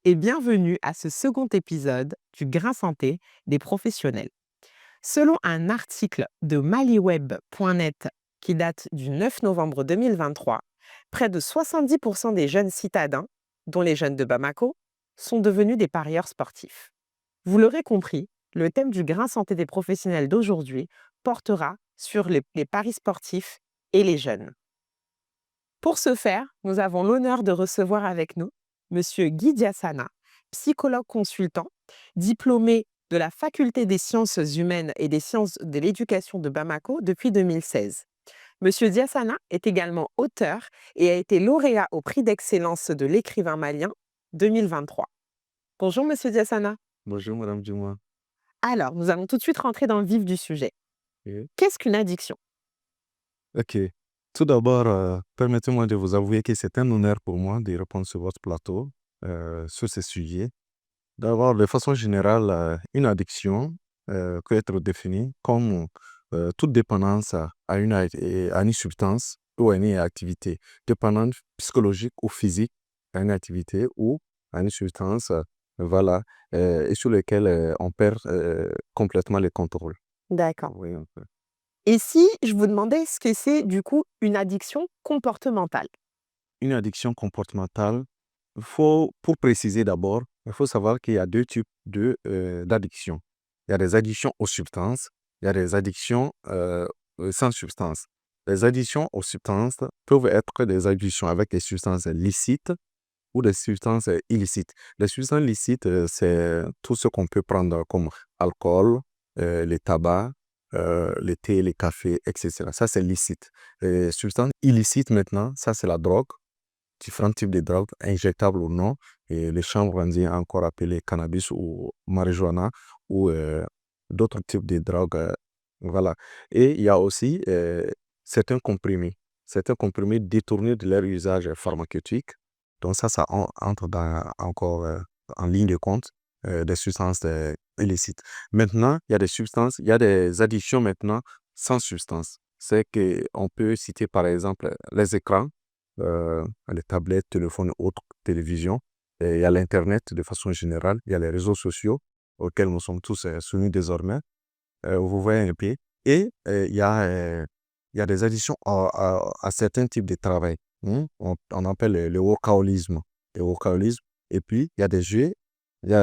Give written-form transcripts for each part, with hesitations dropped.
et bienvenue à ce second épisode du Grain Santé des professionnels. Selon un article de maliweb.net qui date du 9 novembre 2023, près de 70% des jeunes citadins, dont les jeunes de Bamako, sont devenus des parieurs sportifs. Vous l'aurez compris, le thème du Grain Santé des professionnels d'aujourd'hui portera sur les paris sportifs et les jeunes. Pour ce faire, nous avons l'honneur de recevoir avec nous Monsieur Guy Diassana, psychologue consultant, diplômé de la Faculté des sciences humaines et des sciences de l'éducation de Bamako depuis 2016. Monsieur Diassana est également auteur et a été lauréat au prix d'excellence de l'écrivain malien 2023. Bonjour Monsieur Diassana. Bonjour Madame Duma. Alors, nous allons tout de suite rentrer dans le vif du sujet. Oui. Qu'est-ce qu'une addiction? Ok. Tout d'abord, permettez-moi de vous avouer que c'est un honneur pour moi de répondre sur votre plateau sur ce sujet. D'abord, de façon générale, une addiction peut être définie comme toute dépendance à une substance ou à une activité, dépendance psychologique ou physique à une activité ou à une substance, voilà, et sur laquelle on perd complètement le contrôle. D'accord. Oui, un peu. Et si je vous demandais ce que c'est du coup une addiction comportementale? Une addiction comportementale, pour préciser d'abord, il faut savoir qu'il y a deux types d'addictions. Il y a des addictions aux substances, il y a des addictions sans substance. Les addictions aux substances peuvent être des addictions avec des substances licites ou des substances illicites. Les substances licites, c'est tout ce qu'on peut prendre comme alcool, le tabac, le thé, le café, etc. Ça, c'est licite. Les substances illicites maintenant, ça, c'est la drogue, différents types de drogues, injectables ou non, et les chambres encore appelées cannabis ou marijuana, ou d'autres types de drogues. Voilà. Et il y a aussi certains comprimés détournés de leur usage pharmaceutique. Donc ça entre encore en ligne de compte des substances illicites. Maintenant, il y a des addictions maintenant sans substance. C'est qu'on peut citer par exemple les écrans, les tablettes, téléphones, autres, télévision. Et il y a l'Internet de façon générale. Il y a les réseaux sociaux auxquels nous sommes tous soumis désormais. Vous voyez un peu. Et il y a des additions à certains types de travail. On appelle le workaholisme. Le workaholisme. Et puis, il y a des jeux. Il y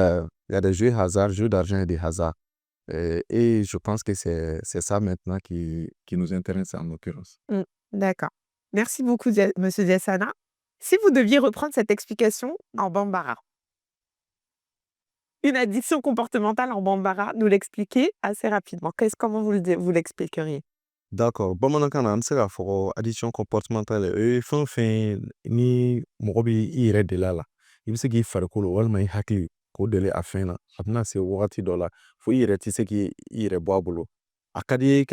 a des jeux hasard, jeux d'argent et des hasards. Et je pense que c'est ça maintenant qui nous intéresse en l'occurrence. Mmh, d'accord. Merci beaucoup monsieur Diassana. Si vous deviez reprendre cette explication en bambara, une addiction comportementale en bambara, nous l'expliquer assez rapidement. Comment vous l'expliqueriez? D'accord. Bamanankan na an bɛ se k'a fɔ ko addiction comportementale o ye fɛn o fɛn ni mɔgɔ bɛ i yɛrɛ deli a la. I bɛ se k'i farikolo walima i hakili k'o deli a fɛn na. A bɛna se wagati dɔ la fo i yɛrɛ tɛ se k'i yɛrɛ bɔ a bolo. A ka di i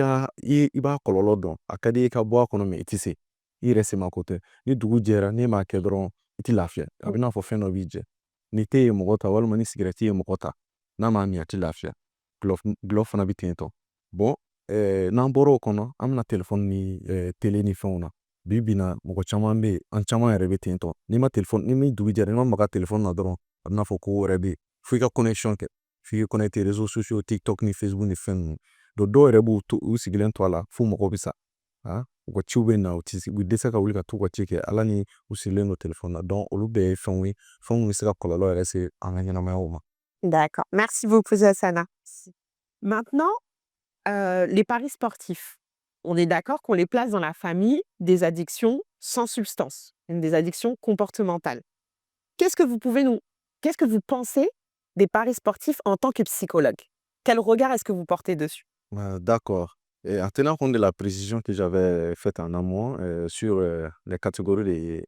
ye i b'a kɔlɔlɔ dɔn. A ka di i ye ka bɔ a kɔnɔ mɛ i tɛ se. I yɛrɛ semako tɛ. Ni dugu jɛra n'e m'a kɛ dɔrɔn i tɛ lafiya. A bɛ n'a fɔ fɛn dɔ b'i jɛ. Ni te ye mɔgɔ ta walima ni sigɛrɛti ye mɔgɔ ta. N'a m'a min a tɛ lafiya. Gulɔ fana bɛ ten tɔ. Bon, n'an bɔra o kɔnɔ an bɛna telefɔni ni tele ni fɛnw na. Bi bi in na mɔgɔ caman bɛ yen, an caman yɛrɛ bɛ ten tɔ. Ni min dugu jɛra n'i ma maga telefɔni na dɔrɔn a bɛna fɔ ko wɛrɛ bɛ yen. F'i ka connection kɛ. F'i k'i connecter réseaux sociaux, TikTok ni Facebook ni fɛn ninnu. Donc dɔw yɛrɛ b'u u sigilen to a la f'u mago bɛ sa. U ka ciw bɛ na u bɛ dɛsɛ ka wuli ka t'u ka ci kɛ ala ni u sigilen don telefɔni na. Donc olu bɛɛ ye fɛnw ye, fɛn min bɛ se ka kɔlɔlɔ yɛrɛ se an ka ɲɛnamayaw ma. D'accord. Merci beaucoup Diassana. Maintenant, les paris sportifs, on est d'accord qu'on les place dans la famille des addictions sans substance, des addictions comportementales. Qu'est-ce que vous pouvez nous Qu'est-ce que vous pensez des paris sportifs en tant que psychologue? Quel regard est-ce que vous portez dessus? D'accord. Et en tenant compte de la précision que j'avais faite en amont sur les catégories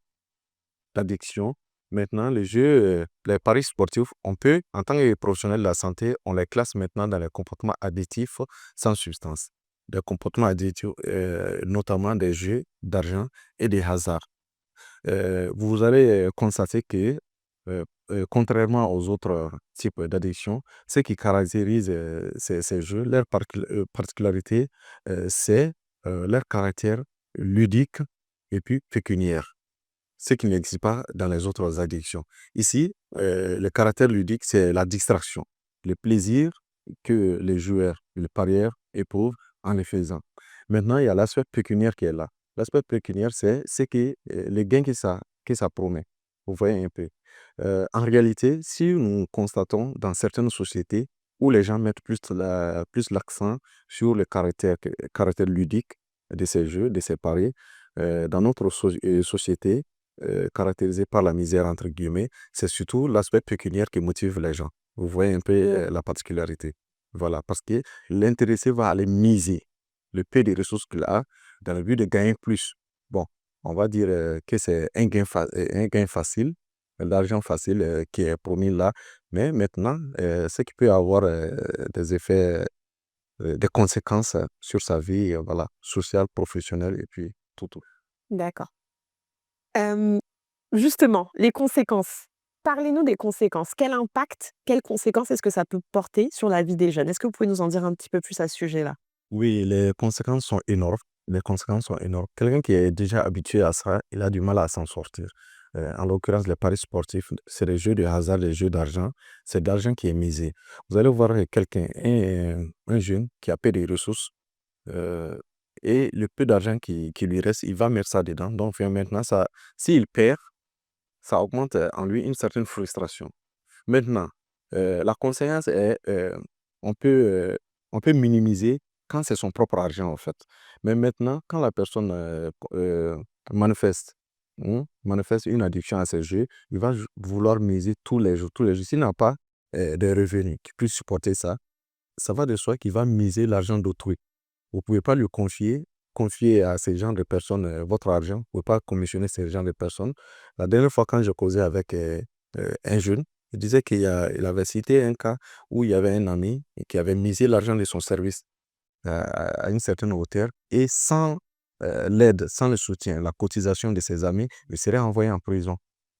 d'addiction, maintenant les jeux, les paris sportifs, on peut, en tant que professionnel de la santé, on les classe maintenant dans les comportements addictifs sans substance. Des comportements addictifs, notamment des jeux d'argent et des hasards. Vous allez constater que, contrairement aux autres types d'addiction, ce qui caractérise ces jeux, leur particularité, c'est leur caractère ludique et puis pécuniaire. ce qui n'existe pas dans les autres addictions. Ici, le caractère ludique, c'est la distraction, le plaisir que les joueurs, les parieurs éprouvent en le faisant. Maintenant, il y a l'aspect pécuniaire qui est là. L'aspect pécuniaire, c'est que les gains que ça promet. Vous voyez un peu. En réalité, si nous constatons dans certaines sociétés où les gens mettent plus l'accent sur le caractère ludique de ces jeux, de ces paris, dans notre société, caractérisée par la misère, entre guillemets, c'est surtout l'aspect pécuniaire qui motive les gens. Vous voyez un peu la particularité. Voilà, parce que l'intéressé va aller miser le peu de ressources qu'il a dans le but de gagner plus. Bon, on va dire que c'est un gain facile, l'argent facile qui est promis là, mais maintenant, ce qui peut avoir des effets, des conséquences sur sa vie, voilà, sociale, professionnelle et puis tout. D'accord. Hem, Justement, les conséquences. Parlez-nous des conséquences. Quel impact, quelles conséquences est-ce que ça peut porter sur la vie des jeunes? Est-ce que vous pouvez nous en dire un petit peu plus à ce sujet-là? Oui, les conséquences sont énormes. Les conséquences sont énormes. Quelqu'un qui est déjà habitué à ça, il a du mal à s'en sortir. En l'occurrence, les paris sportifs, c'est des jeux de hasard, les jeux d'argent. C'est d'argent qui est misé. Vous allez voir quelqu'un, un jeune qui a peu de ressources, euh, et le peu d'argent qui lui reste, il va mettre ça dedans. Donc, maintenant, ça, s'il perd, ça augmente en lui une certaine frustration. Maintenant, la conséquence est, on peut, on peut minimiser quand c'est son propre argent, en fait. Mais maintenant, quand la personne manifeste, manifeste une addiction à ces jeux, il va vouloir miser tous les jours, tous les jours. S'il n'a pas de revenus qui puissent supporter ça, ça va de soi qu'il va miser l'argent d'autrui. Vous ne pouvez pas lui confier à ces gens de personnes votre argent. Vous ne pouvez pas commissionner ces gens de personnes. La dernière fois, quand je causais avec un jeune, il disait il avait cité un cas où il y avait un ami qui avait misé l'argent de son service à une certaine hauteur et sans l'aide, sans le soutien, la cotisation de ses amis, il serait envoyé en prison.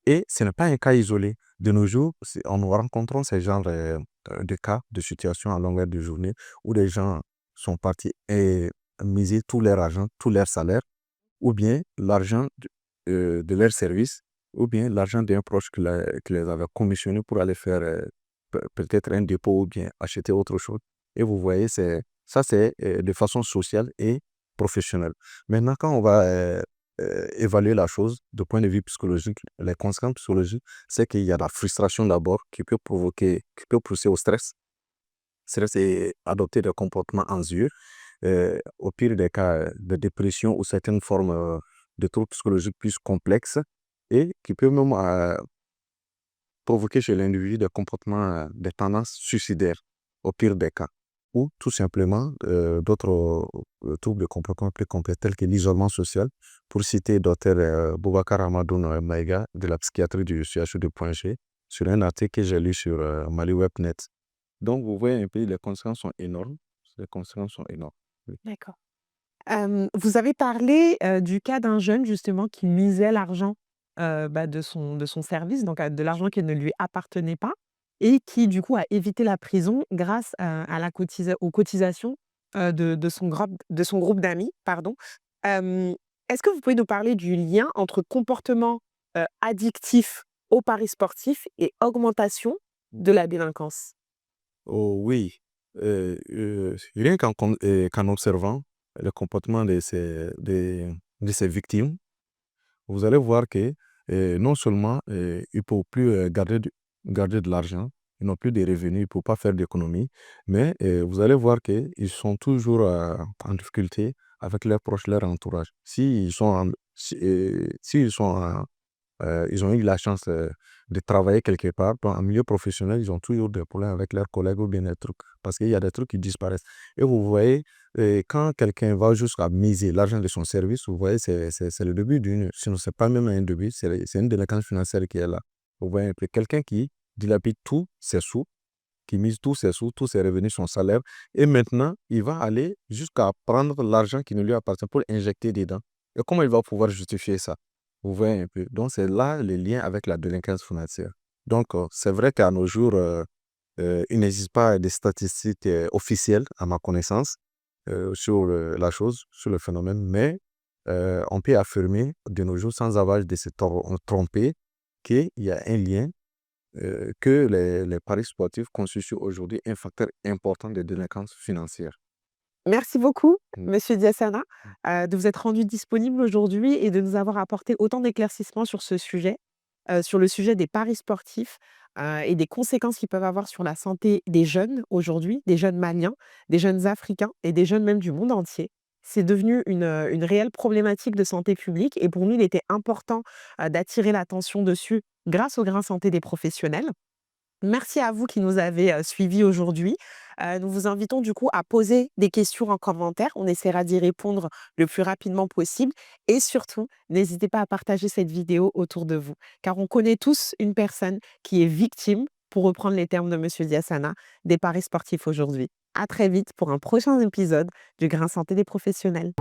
Et ce n'est pas un cas isolé. De nos jours, nous rencontrons ces genres de cas, de situations à longueur de journée où des gens sont partis et miser tout leur argent, tout leur salaire, ou bien l'argent de leur service, ou bien l'argent d'un proche qui les avait commissionnés pour aller faire peut-être un dépôt ou bien acheter autre chose. Et vous voyez, ça c'est de façon sociale et professionnelle. Maintenant, quand on va évaluer la chose de point de vue psychologique, les conséquences psychologiques, c'est qu'il y a la frustration d'abord qui peut pousser au stress. Stress et adopter des comportements anxieux, au pire des cas de dépression ou certaines formes de troubles psychologiques plus complexes et qui peuvent même provoquer chez l'individu des comportements, des tendances suicidaires, au pire des cas. Ou tout simplement d'autres troubles de comportement plus complexes tels que l'isolement social, pour citer Dr Boubacar Amadoun Maïga de la psychiatrie du CHU de Poingé, sur un article que j'ai lu sur MaliWebNet. Donc, vous voyez un peu, les conséquences sont énormes. Les conséquences sont énormes. Oui. D'accord. Vous avez parlé, du cas d'un jeune justement qui misait l'argent, de son service, donc de l'argent qui ne lui appartenait pas et qui du coup a évité la prison grâce à la aux cotisations, de son groupe d'amis, pardon. Est-ce que vous pouvez nous parler du lien entre comportement, addictif aux paris sportifs et augmentation de la délinquance? Oh oui, rien qu'en observant le comportement de ces victimes, vous allez voir que non seulement ils ne peuvent plus garder de l'argent, ils n'ont plus de revenus, ils ne peuvent pas faire d'économie, mais vous allez voir qu'ils sont toujours en difficulté avec leurs proches, leur entourage. S'ils sont ils ont eu la chance de travailler quelque part, en milieu professionnel, ils ont toujours des problèmes avec leurs collègues ou bien des trucs, parce qu'il y a des trucs qui disparaissent. Et vous voyez, quand quelqu'un va jusqu'à miser l'argent de son service, vous voyez, c'est le début sinon c'est pas même un début, c'est une délinquance financière qui est là. Vous voyez un peu, quelqu'un qui dilapide tous ses sous, qui mise tous ses sous, tous ses revenus, son salaire, et maintenant, il va aller jusqu'à prendre l'argent qui ne lui appartient pour l'injecter dedans. Et comment il va pouvoir justifier ça? Vous voyez un peu. Donc, c'est là le lien avec la délinquance financière. Donc, c'est vrai qu'à nos jours, il n'existe pas de statistiques officielles, à ma connaissance, sur la chose, sur le phénomène, mais on peut affirmer de nos jours sans avoir de se tromper qu'il y a un lien, que les paris sportifs constituent aujourd'hui un facteur important de délinquance financière. Merci beaucoup, Mm. Monsieur Diassana, de vous être rendu disponible aujourd'hui et de nous avoir apporté autant d'éclaircissements sur le sujet des paris sportifs, et des conséquences qu'ils peuvent avoir sur la santé des jeunes aujourd'hui, des jeunes maliens, des jeunes africains et des jeunes même du monde entier. C'est devenu une réelle problématique de santé publique et pour nous, il était important, d'attirer l'attention dessus grâce au Grain Santé des professionnels. Merci à vous qui nous avez, suivis aujourd'hui. Nous vous invitons du coup à poser des questions en commentaire. On essaiera d'y répondre le plus rapidement possible et surtout, n'hésitez pas à partager cette vidéo autour de vous, car on connaît tous une personne qui est victime, pour reprendre les termes de Monsieur Diassana, des paris sportifs aujourd'hui. À très vite pour un prochain épisode du Grain Santé des professionnels.